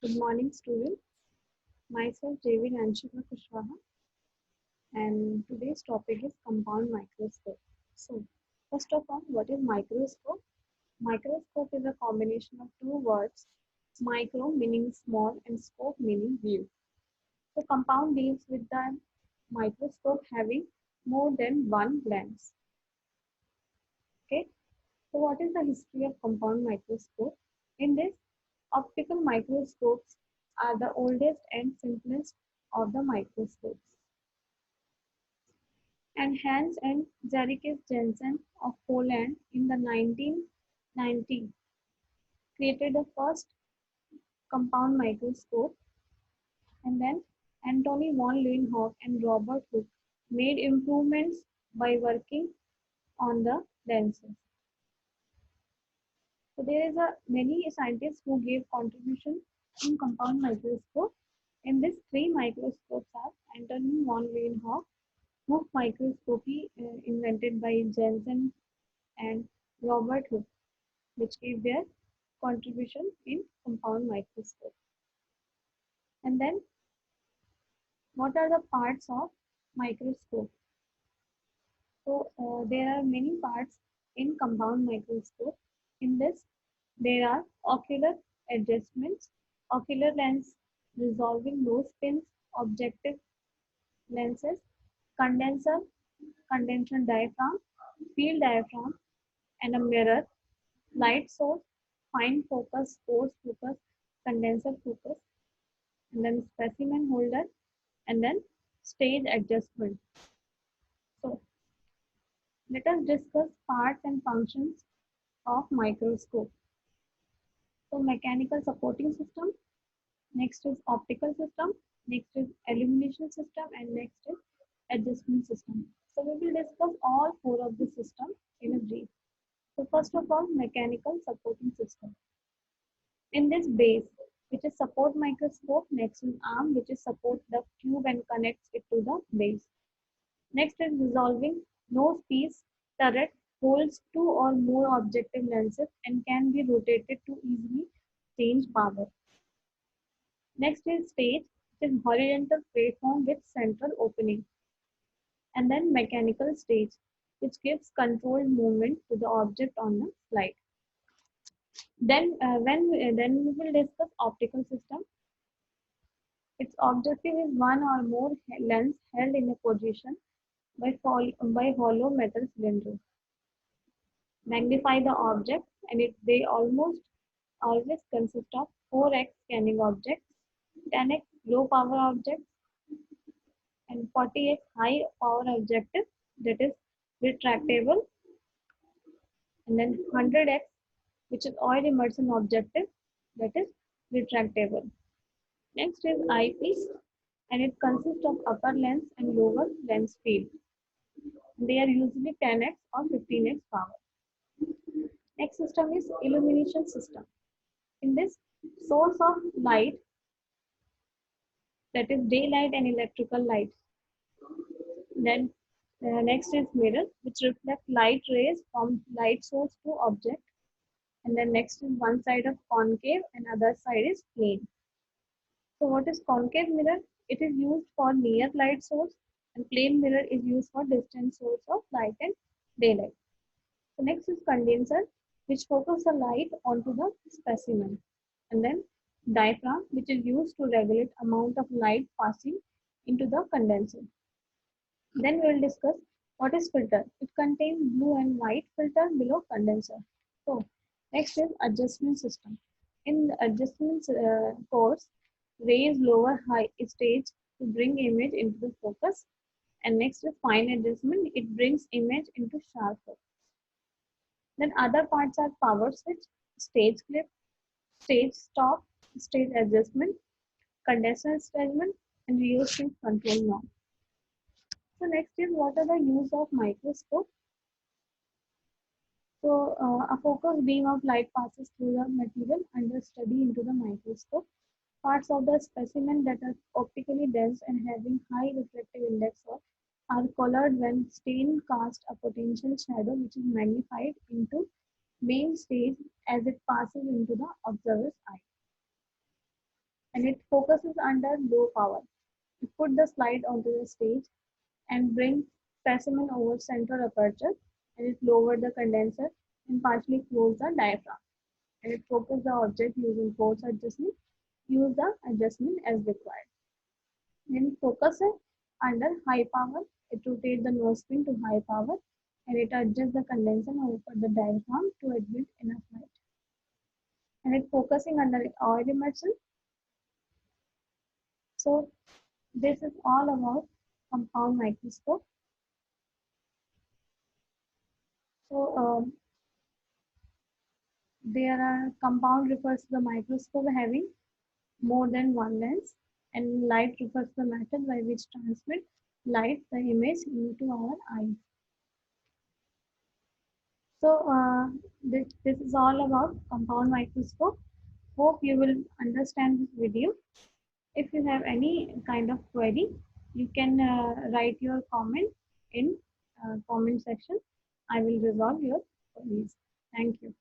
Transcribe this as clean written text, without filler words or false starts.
Good morning, student. Myself, J.V. Ranshika Kushwaha, and today's topic is compound microscope. So, first of all, what is microscope? Microscope is a combination of two words, micro meaning small and scope meaning view. So, compound deals with the microscope having more than one lens. Okay. So, what is the history of compound microscope? In this, optical microscopes are the oldest and simplest of the microscopes. And Hans and Zarikus Jensen of Poland in the 1990 created the first compound microscope, and then Antony von Leeuwenhoek and Robert Hooke made improvements by working on the lenses. So there is a many scientists who gave contribution in compound microscope. In this, three microscopes are Antony von Leeuwenhoek, Hooke microscopy invented by Jensen and Robert Hooke, which gave their contribution in compound microscope. And then, what are the parts of microscope? So there are many parts in compound microscope. In this, there are ocular adjustments, ocular lens, resolving low spins, objective lenses, condenser, condenser diaphragm, field diaphragm, and a mirror, light source, fine focus, force focus, condenser focus, and then specimen holder, and then stage adjustment. So let us discuss parts and functions of microscope. So mechanical supporting system, next is optical system, next is illumination system, and next is adjustment system. So we will discuss all four of the systems in a brief. So first of all, mechanical supporting system. In this base, which is support microscope, next is arm, which is support the tube and connects it to the base. Next is resolving nose piece turret holds two or more objective lenses and can be rotated to easily change power. Next is stage, which is horizontal platform with central opening. And then mechanical stage, which gives controlled movement to the object on the slide. Then we will discuss optical system. Its objective is one or more lens held in a position by hollow metal cylinders. Magnify the object, and they almost always consist of 4x scanning objects, 10x low power objects, and 40x high power objective that is retractable, and then 100x, which is oil immersion objective that is retractable. Next is eyepiece, and it consists of upper lens and lower lens field. They are usually 10x or 15x power. Next system is illumination system. In this, source of light, that is daylight and electrical light. Then next is mirror, which reflect light rays from light source to object. And then next is one side of concave and other side is plane. So what is concave mirror? It is used for near light source, and plane mirror is used for distant source of light and daylight. So next is condenser, which focus the light onto the specimen. And then diaphragm, which is used to regulate amount of light passing into the condenser. Then we will discuss what is filter. It contains blue and white filter below condenser. So next is adjustment system. In the adjustment course, raise lower high stage to bring image into the focus. And next is fine adjustment. It brings image into sharp focus. Then other parts are power switch, stage clip, stage stop, stage adjustment, condenser adjustment, and rheostat control knob. So next is what are the use of microscope. So a focused beam of light passes through the material under study into the microscope. Parts of the specimen that are optically dense and having high refractive index are colored when stain cast a potential shadow which is magnified into main stage as it passes into the observer's eye. and it focuses under low power. You put the slide onto the stage and bring specimen over central aperture, and it lower the condenser and partially close the diaphragm, and it focus the object using force adjustment. Use the adjustment as required. Then focus it under high power. It rotates the nose spin to high power, and it adjusts the condenser over the diaphragm to admit enough light. And it focusing under oil immersion. So this is all about compound microscope. So there are compound refers to the microscope having more than one lens, and light refers to the method by which transmit light the image into our eyes. So this is all about compound microscope. Hope you will understand this video. If you have any kind of query, you can write your comment in comment section. I will resolve your queries. Thank you.